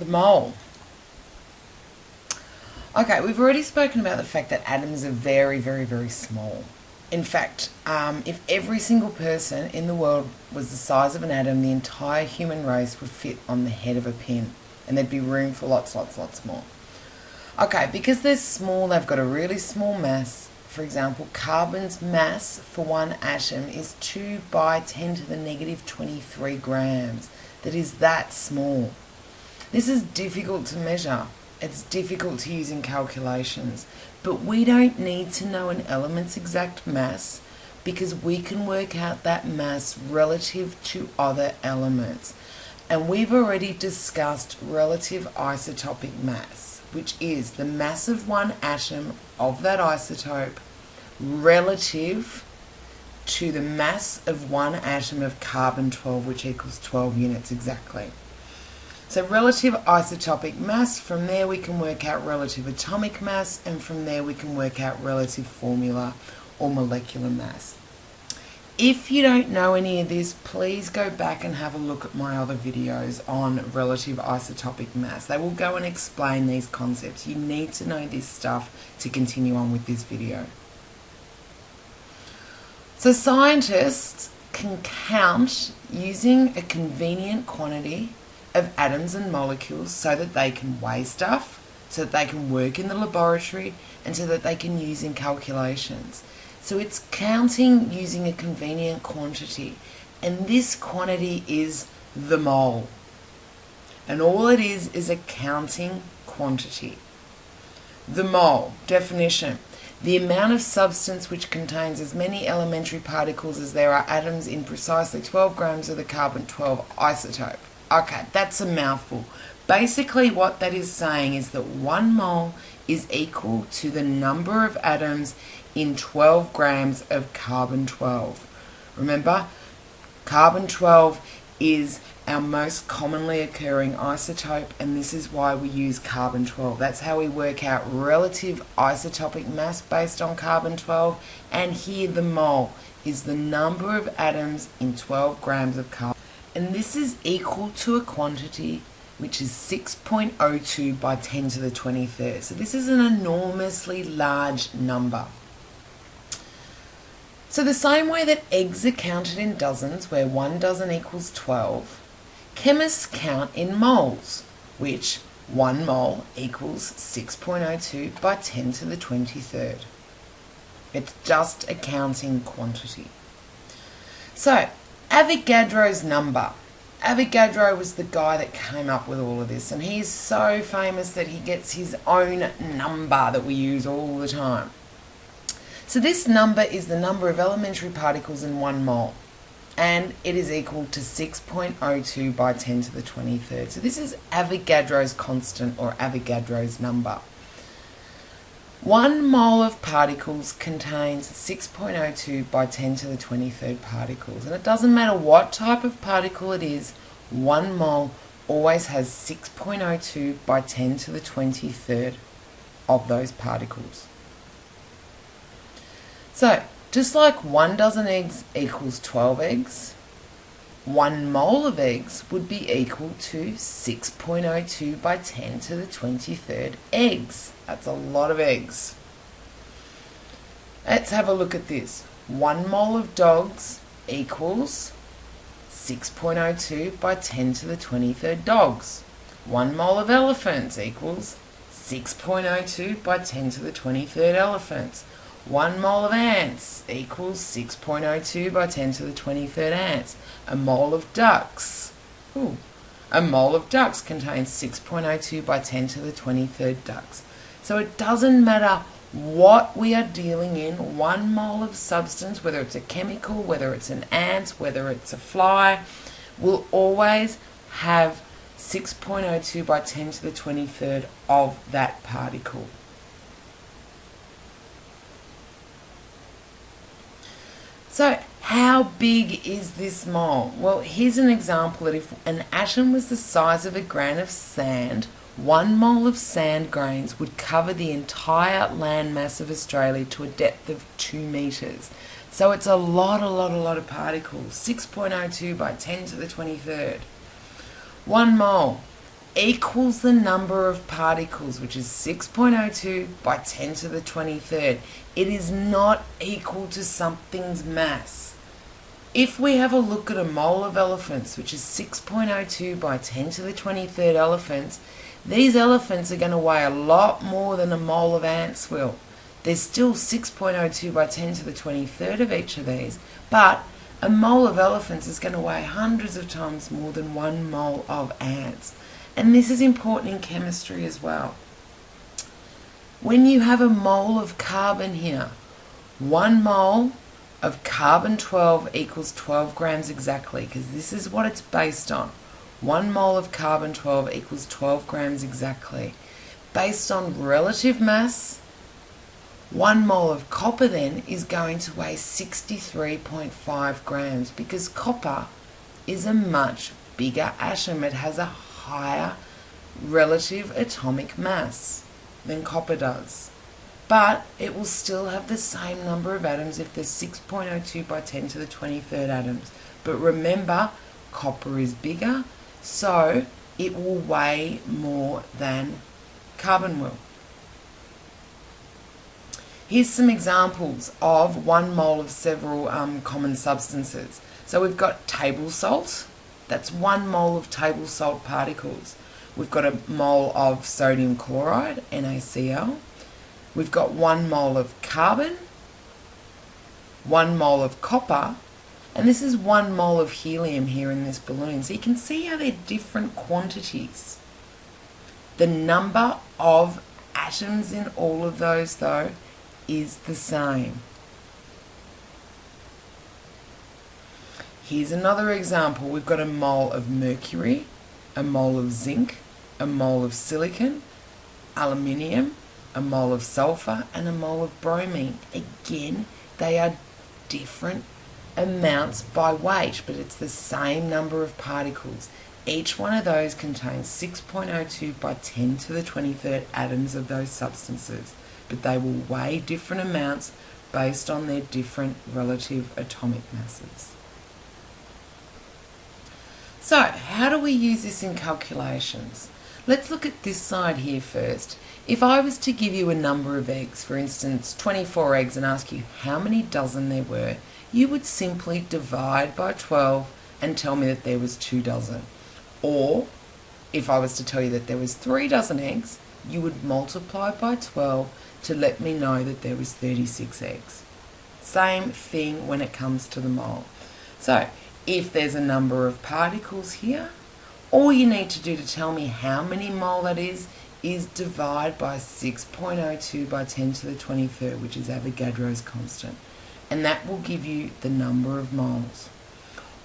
the mole. Okay, we've already spoken about the fact that atoms are very, very, very small. In fact, if every single person in the world was the size of an atom, the entire human race would fit on the head of a pin, and there'd be room for lots, lots, lots more. Okay, because they're small, they've got a really small mass. For example, carbon's mass for one atom is 2 by 10 to the negative 23 grams. That is that small. This is difficult to measure. It's difficult to use in calculations. But we don't need to know an element's exact mass because we can work out that mass relative to other elements. And we've already discussed relative isotopic mass, which is the mass of one atom of that isotope relative to the mass of one atom of carbon-12, which equals 12 units exactly. So relative isotopic mass, from there we can work out relative atomic mass, and from there we can work out relative formula or molecular mass. If you don't know any of this, please go back and have a look at my other videos on relative isotopic mass. They will go and explain these concepts. You need to know this stuff to continue on with this video. So scientists can count using a convenient quantity of atoms and molecules so that they can weigh stuff, so that they can work in the laboratory, and so that they can use in calculations. So it's counting using a convenient quantity, and this quantity is the mole. And all it is a counting quantity. The mole, definition: the amount of substance which contains as many elementary particles as there are atoms in precisely 12 grams of the carbon-12 isotope. Okay, that's a mouthful. Basically what that is saying is that 1 mole is equal to the number of atoms in 12 grams of carbon-12. Remember, carbon-12 is our most commonly occurring isotope, and this is why we use carbon-12. That's how we work out relative isotopic mass based on carbon-12, and here the mole is the number of atoms in 12 grams of carbon. And this is equal to a quantity which is 6.02 by 10 to the 23rd. So this is an enormously large number. So the same way that eggs are counted in dozens, where 1 dozen equals 12, chemists count in moles, which 1 mole equals 6.02 by 10 to the 23rd. It's just a counting quantity. So, Avogadro's number. Avogadro was the guy that came up with all of this, and he's so famous that he gets his own number that we use all the time. So this number is the number of elementary particles in 1 mole, and it is equal to 6.02 by 10 to the 23rd. So this is Avogadro's constant, or Avogadro's number. 1 mole of particles contains 6.02 by 10 to the 23rd particles. And it doesn't matter what type of particle it is, 1 mole always has 6.02 by 10 to the 23rd of those particles. So, just like 1 dozen eggs equals 12 eggs, 1 mole of eggs would be equal to 6.02 by 10 to the 23rd eggs. That's a lot of eggs. Let's have a look at this. 1 mole of dogs equals 6.02 by 10 to the 23rd dogs. 1 mole of elephants equals 6.02 by 10 to the 23rd elephants. 1 mole of ants equals 6.02 by 10 to the 23rd ants. A mole of ducks. A mole of ducks contains 6.02 by 10 to the 23rd ducks. So it doesn't matter what we are dealing in, 1 mole of substance, whether it's a chemical, whether it's an ant, whether it's a fly, will always have 6.02 by 10 to the 23rd of that particle. So how big is this mole? Well, here's an example that if an atom was the size of a grain of sand, 1 mole of sand grains would cover the entire land mass of Australia to a depth of 2 meters. So it's a lot of particles. 6.02 by 10 to the 23rd. 1 mole equals the number of particles, which is 6.02 by 10 to the 23rd. It is not equal to something's mass. If we have a look at a mole of elephants, which is 6.02 by 10 to the 23rd elephants, these elephants are going to weigh a lot more than a mole of ants will. There's still 6.02 by 10 to the 23rd of each of these, but a mole of elephants is going to weigh hundreds of times more than one mole of ants. And this is important in chemistry as well. When you have a mole of carbon here, 1 mole of carbon-12 equals 12 grams exactly, because this is what it's based on. 1 mole of carbon-12 equals 12 grams exactly. Based on relative mass, 1 mole of copper then is going to weigh 63.5 grams, because copper is a much bigger atom. It has a higher relative atomic mass than copper does. But it will still have the same number of atoms if there's 6.02 by 10 to the 23rd atoms. But remember, copper is bigger, so it will weigh more than carbon will. Here's some examples of 1 mole of several common substances. So we've got table salt. That's 1 mole of table salt particles. We've got a mole of sodium chloride, NaCl. We've got 1 mole of carbon, 1 mole of copper, and this is 1 mole of helium here in this balloon. So you can see how they're different quantities. The number of atoms in all of those, though, is the same. Here's another example. We've got a mole of mercury, a mole of zinc, a mole of silicon, aluminium, a mole of sulfur, and a mole of bromine. Again, they are different amounts by weight, but it's the same number of particles. Each one of those contains 6.02 by 10 to the 23rd atoms of those substances, but they will weigh different amounts based on their different relative atomic masses. So, how do we use this in calculations? Let's look at this side here first. If I was to give you a number of eggs, for instance 24 eggs, and ask you how many dozen there were, you would simply divide by 12 and tell me that there was 2 dozen. Or, if I was to tell you that there was 3 dozen eggs, you would multiply by 12 to let me know that there was 36 eggs. Same thing when it comes to the mole. So, if there's a number of particles here, all you need to do to tell me how many mole that is divide by 6.02 by 10 to the 23rd, which is Avogadro's constant. And that will give you the number of moles.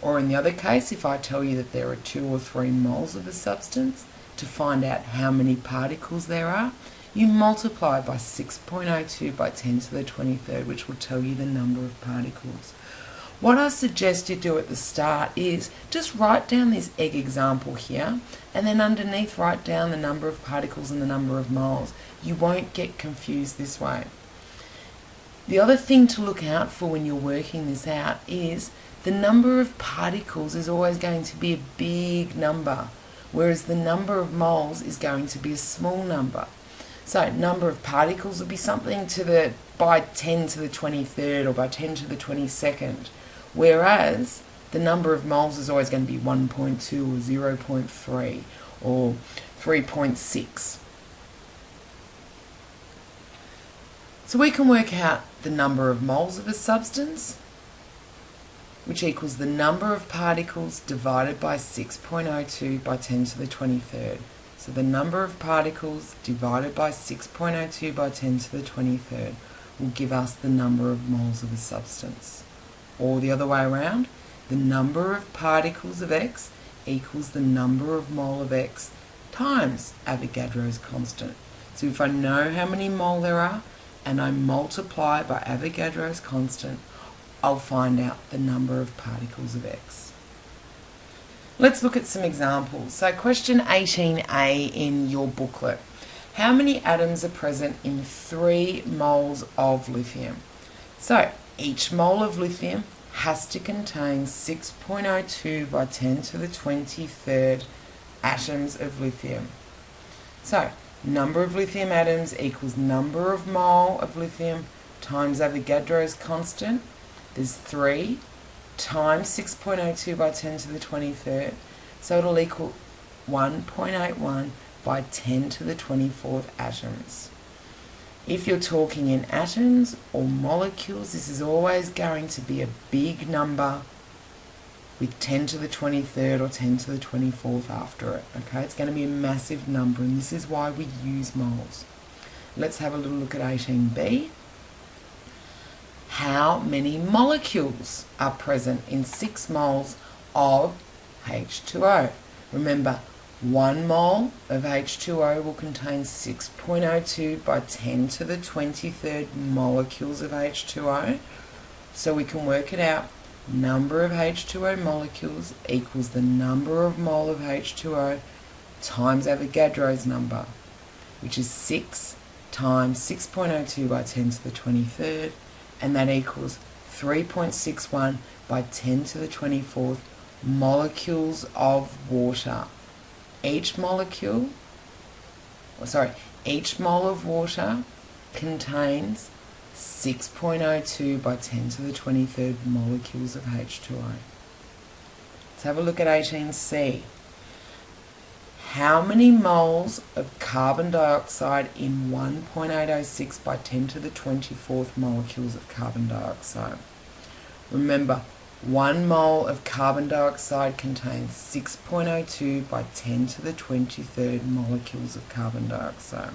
Or in the other case, if I tell you that there are 2 or 3 moles of a substance, to find out how many particles there are, you multiply by 6.02 by 10 to the 23rd, which will tell you the number of particles. What I suggest you do at the start is just write down this egg example here, and then underneath write down the number of particles and the number of moles. You won't get confused this way. The other thing to look out for when you're working this out is the number of particles is always going to be a big number, whereas the number of moles is going to be a small number. So number of particles will be something by 10 to the 23rd or by 10 to the 22nd, whereas the number of moles is always going to be 1.2 or 0.3 or 3.6. So we can work out the number of moles of a substance, which equals the number of particles divided by 6.02 by 10 to the 23rd. So the number of particles divided by 6.02 by 10 to the 23rd will give us the number of moles of a substance. Or the other way around, the number of particles of X equals the number of mole of X times Avogadro's constant. So if I know how many mole there are and I multiply by Avogadro's constant, I'll find out the number of particles of X. Let's look at some examples. So question 18A in your booklet. How many atoms are present in 3 moles of lithium? So each mole of lithium has to contain 6.02 by 10 to the 23rd atoms of lithium. So, number of lithium atoms equals number of mole of lithium times Avogadro's constant. There's 3 times 6.02 by 10 to the 23rd. So it'll equal 1.81 by 10 to the 24th atoms. If you're talking in atoms or molecules, this is always going to be a big number with 10 to the 23rd or 10 to the 24th after it. Okay, it's going to be a massive number, and this is why we use moles. Let's have a little look at 18b. How many molecules are present in 6 moles of H2O? Remember, 1 mole of H2O will contain 6.02 by 10 to the 23rd molecules of H2O. So we can work it out. Number of H2O molecules equals the number of mole of H2O times Avogadro's number, which is 6 times 6.02 by 10 to the 23rd, and that equals 3.61 by 10 to the 24th molecules of water. Each mole of water contains 6.02 by 10 to the 23rd molecules of H2O. Let's have a look at 18c. How many moles of carbon dioxide in 1.806 by 10 to the 24th molecules of carbon dioxide? Remember, 1 mole of carbon dioxide contains 6.02 by 10 to the 23rd molecules of carbon dioxide.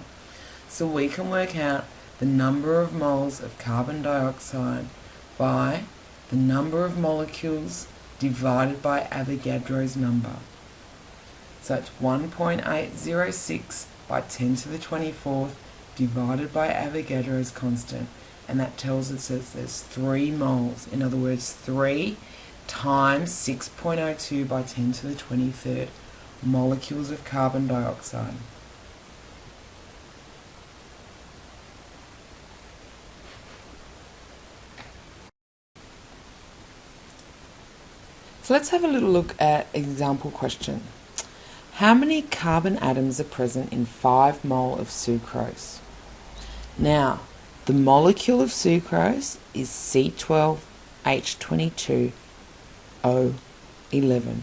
So we can work out the number of moles of carbon dioxide by the number of molecules divided by Avogadro's number. So it's 1.806 by 10 to the 24th divided by Avogadro's constant, and that tells us that there's 3 moles. In other words, 3 times 6.02 by 10 to the 23rd molecules of carbon dioxide. So let's have a little look at example question. How many carbon atoms are present in 5 mole of sucrose? Now, the molecule of sucrose is C12H22O11,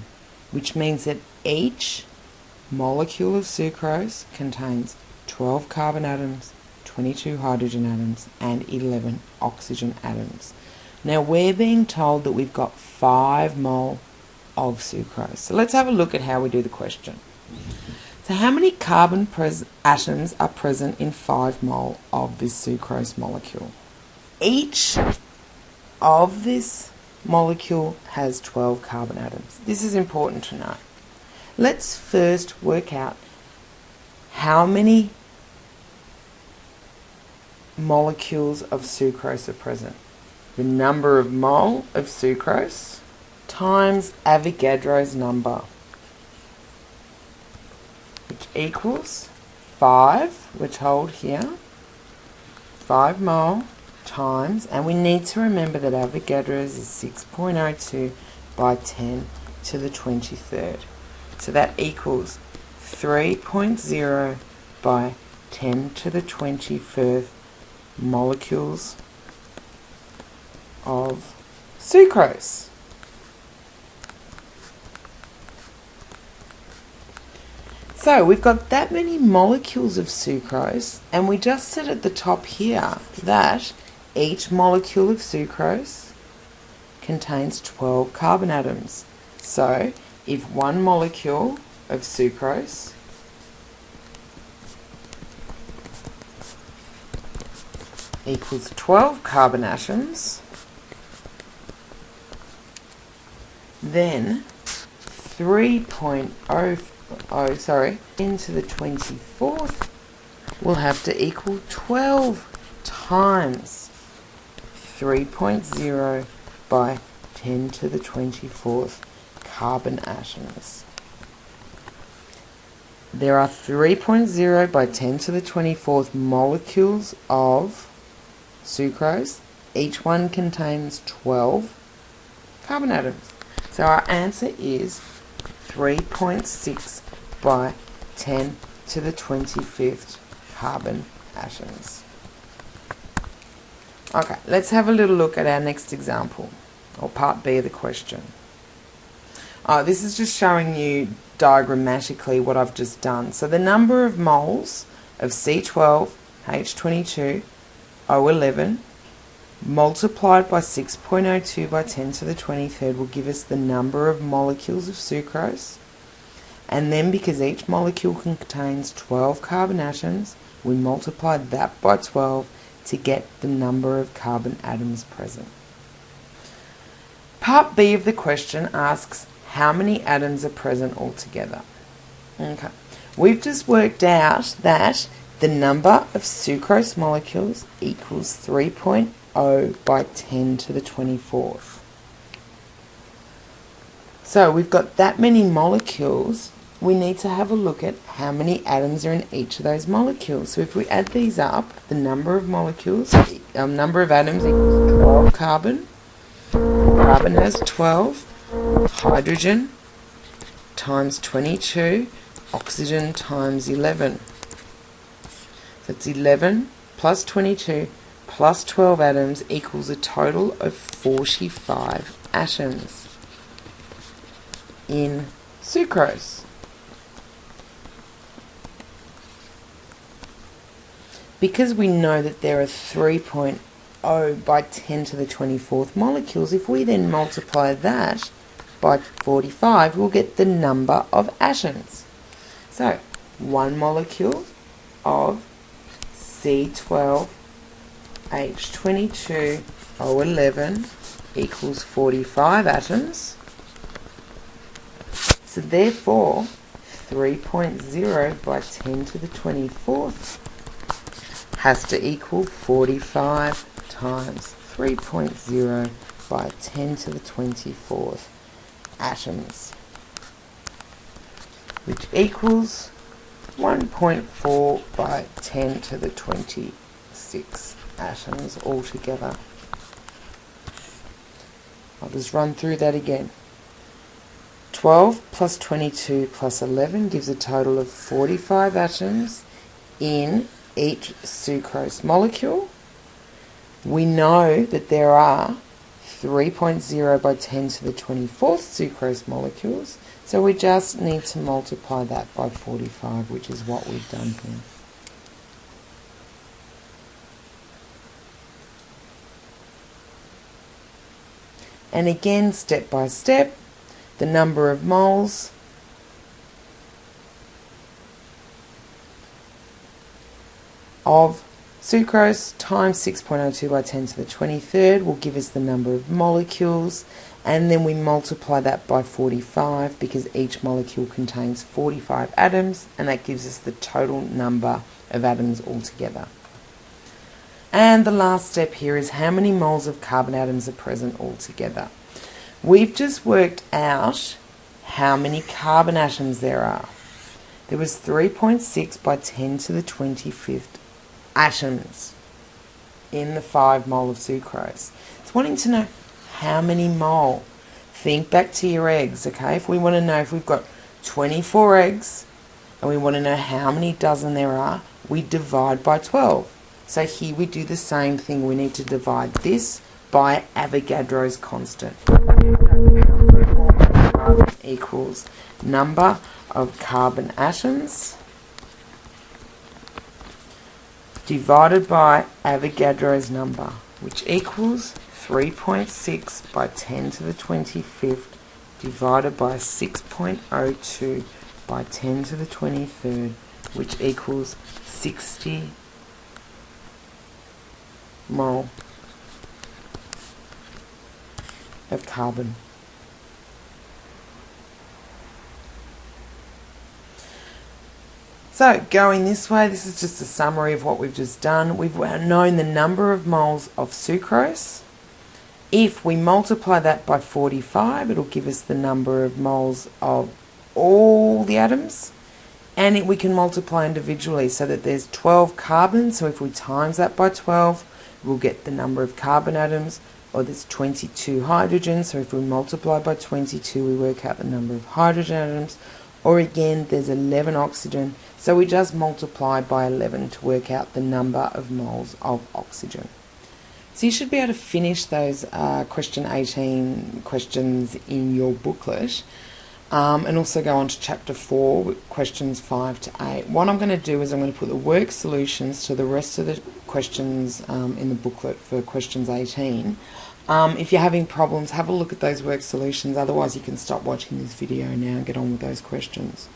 which means that each molecule of sucrose contains 12 carbon atoms, 22 hydrogen atoms, and 11 oxygen atoms. Now we're being told that we've got 5 mole of sucrose. So let's have a look at how we do the question. So how many carbon atoms are present in 5 mole of this sucrose molecule? Each of this molecule has 12 carbon atoms. This is important to know. Let's first work out how many molecules of sucrose are present. The number of mole of sucrose times Avogadro's number, which equals 5, we're told here, 5 mole times, and we need to remember that Avogadro's is 6.02 by 10 to the 23rd. So that equals 3.0 by 10 to the 21st molecules of sucrose. So we've got that many molecules of sucrose, and we just said at the top here that each molecule of sucrose contains 12 carbon atoms. So if 1 molecule of sucrose equals 12 carbon atoms, then 10 to the 24th will have to equal 12 times 3.0 by 10 to the 24th carbon atoms. There are 3.0 by 10 to the 24th molecules of sucrose. Each one contains 12 carbon atoms. So our answer is 3.6 by 10 to the 25th carbon atoms. Okay, let's have a little look at our next example, or part B of the question. This is just showing you diagrammatically what I've just done. So the number of moles of C12H22O11 multiplied by 6.02 by 10 to the 23rd will give us the number of molecules of sucrose. And then, because each molecule contains 12 carbon atoms, we multiply that by 12 to get the number of carbon atoms present. Part B of the question asks how many atoms are present altogether. Okay, we've just worked out that the number of sucrose molecules equals 3.0 by 10 to the 24th. So we've got that many molecules. We need to have a look at how many atoms are in each of those molecules. So if we add these up, the number of molecules, number of atoms equals 12 carbon. Carbon has 12. Hydrogen times 22. Oxygen times 11. So it's 11 plus 22 plus 12 atoms equals a total of 45 atoms in sucrose. Because we know that there are 3.0 by 10 to the 24th molecules, if we then multiply that by 45, we'll get the number of atoms. So, one molecule of C12H22O11 equals 45 atoms. So therefore, 3.0 by 10 to the 24th has to equal 45 times 3.0 by 10 to the 24th atoms, which equals 1.4 by 10 to the 26 atoms altogether. I'll just run through that again. 12 plus 22 plus 11 gives a total of 45 atoms in each sucrose molecule. We know that there are 3.0 by 10 to the 24th sucrose molecules, so we just need to multiply that by 45, which is what we've done here. And again, step by step, the number of moles of sucrose times 6.02 by 10 to the 23rd will give us the number of molecules, and then we multiply that by 45 because each molecule contains 45 atoms, and that gives us the total number of atoms altogether. And the last step here is how many moles of carbon atoms are present altogether. We've just worked out how many carbon atoms there are. There was 3.6 by 10 to the 25th atoms in the 5 mole of sucrose. It's wanting to know how many mole. Think back to your eggs, okay? If we want to know if we've got 24 eggs and we want to know how many dozen there are, we divide by 12. So here we do the same thing. We need to divide this by Avogadro's constant. Equals number of carbon atoms divided by Avogadro's number, which equals 3.6 by 10 to the 25th divided by 6.02 by 10 to the 23rd, which equals 60 mole of carbon. So going this way, this is just a summary of what we've just done. We've known the number of moles of sucrose. If we multiply that by 45, it'll give us the number of moles of all the atoms. And we can multiply individually so that there's 12 carbons. So if we times that by 12, we'll get the number of carbon atoms. Or there's 22 hydrogens. So if we multiply by 22, we work out the number of hydrogen atoms. Or again, there's 11 oxygen, so we just multiply by 11 to work out the number of moles of oxygen. So you should be able to finish those question 18 questions in your booklet, and also go on to chapter 4 with questions 5 to 8. What I'm going to do is I'm going to put the work solutions to the rest of the questions in the booklet for questions 18. If you're having problems, have a look at those work solutions. Otherwise, you can stop watching this video now and get on with those questions.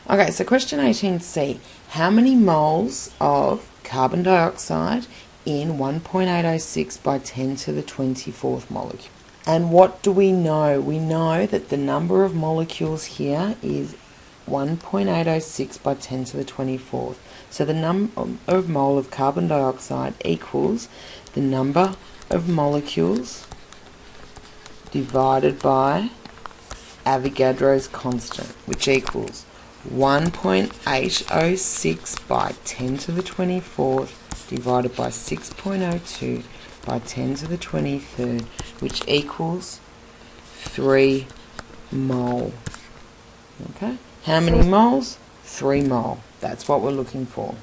Okay, so question 18C. How many moles of carbon dioxide in 1.806 by 10 to the 24th molecule? And what do we know? We know that the number of molecules here is 1.806 by 10 to the 24th. So the number of mole of carbon dioxide equals the number of molecules divided by Avogadro's constant, which equals 1.806 by 10 to the 24th divided by 6.02 by 10 to the 23rd, which equals 3 mole. Okay? How many moles? 3 mole. That's what we're looking for.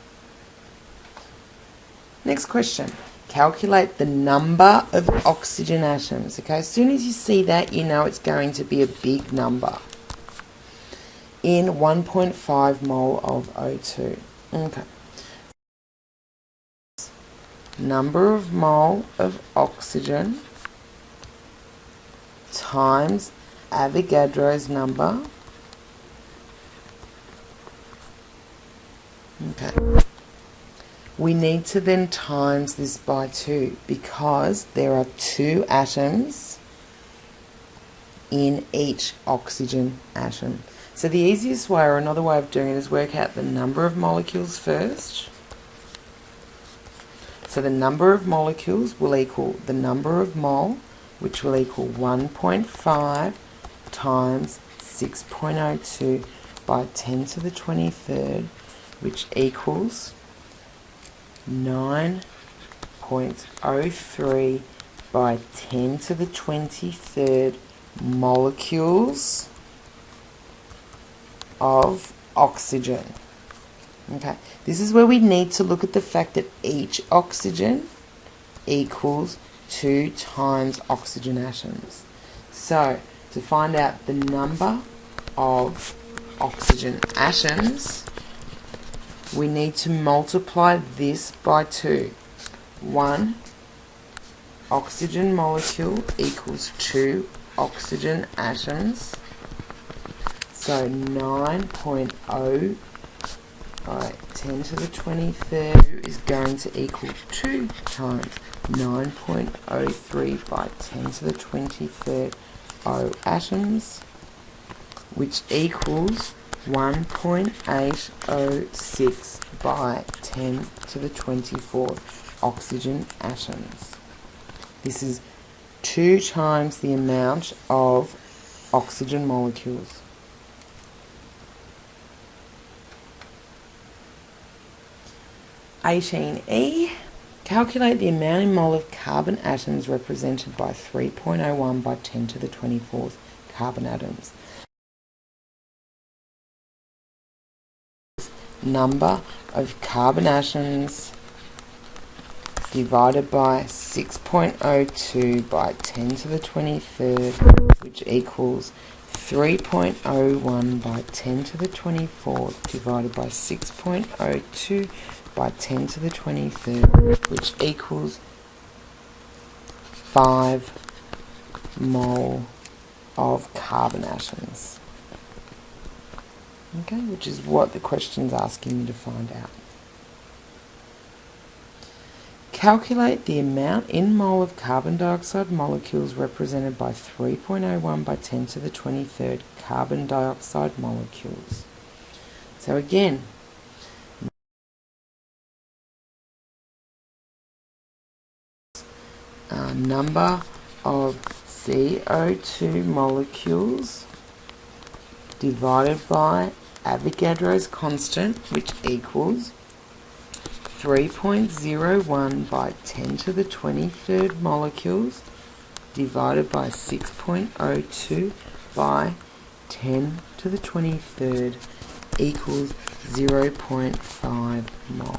Next question. Calculate the number of oxygen atoms. Okay, as soon as you see that, you know it's going to be a big number. In 1.5 mole of O2. Okay. Number of mole of oxygen times Avogadro's number. Okay. We need to then times this by 2 because there are 2 atoms in each oxygen atom. So the easiest way, or another way of doing it, is work out the number of molecules first. So the number of molecules will equal the number of mole, which will equal 1.5 times 6.02 by 10 to the 23rd, which equals 9.03 by 10 to the 23rd molecules of oxygen. Okay, this is where we need to look at the fact that each oxygen equals 2 times oxygen atoms. So, to find out the number of oxygen atoms, we need to multiply this by 2. 1 oxygen molecule equals 2 oxygen atoms. So 9.0 by 10 to the 23rd is going to equal 2 times 9.03 by 10 to the 23rd O atoms, which equals 1.806 by 10 to the 24th oxygen atoms. This is 2 times the amount of oxygen molecules. (18E). Calculate the amount in mole of carbon atoms represented by 3.01 by 10 to the 24th carbon atoms. Number of carbon atoms divided by 6.02 by 10 to the 23rd, which equals 3.01 by 10 to the 24th divided by 6.02 by 10 to the 23rd, which equals 5 mole of carbon atoms. Okay, which is what the question's asking me to find out. Calculate the amount in mole of carbon dioxide molecules represented by 3.01 by 10 to the 23rd carbon dioxide molecules. So again, number of CO2 molecules divided by Avogadro's constant, which equals 3.01 by 10 to the 23rd molecules divided by 6.02 by 10 to the 23rd equals 0.5 mole.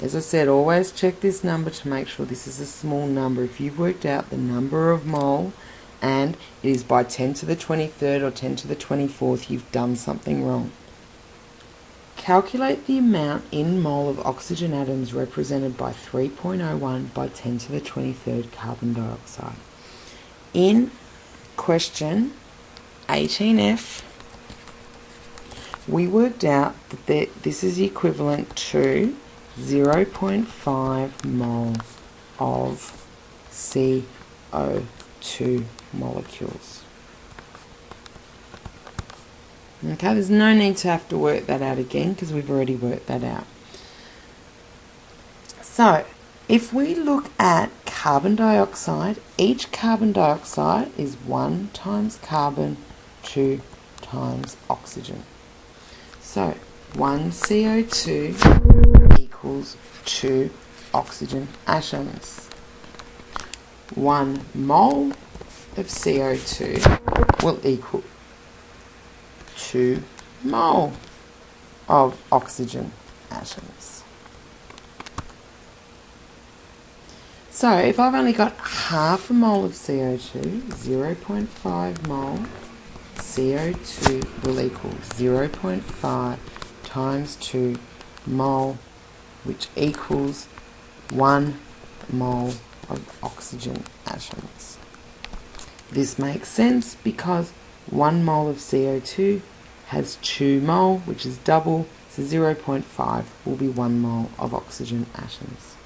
As I said, always check this number to make sure this is a small number. If you've worked out the number of mole and it is by 10 to the 23rd or 10 to the 24th, you've done something wrong. Calculate the amount in mole of oxygen atoms represented by 3.01 by 10 to the 23rd carbon dioxide. In question 18F, we worked out that this is equivalent to 0.5 mole of CO2 molecules. Okay, there's no need to have to work that out again because we've already worked that out. So, if we look at carbon dioxide, each carbon dioxide is 1 times carbon, 2 times oxygen. So, 1 CO2 equals 2 oxygen atoms. 1 mole of CO2 will equal 2 mole of oxygen atoms. So if I've only got half a mole of CO2, 0.5 mole CO2 will equal 0.5 times 2 mole, which equals 1 mole of oxygen atoms. This makes sense because 1 mole of CO2 has 2 mole, which is double, so 0.5 will be 1 mole of oxygen atoms.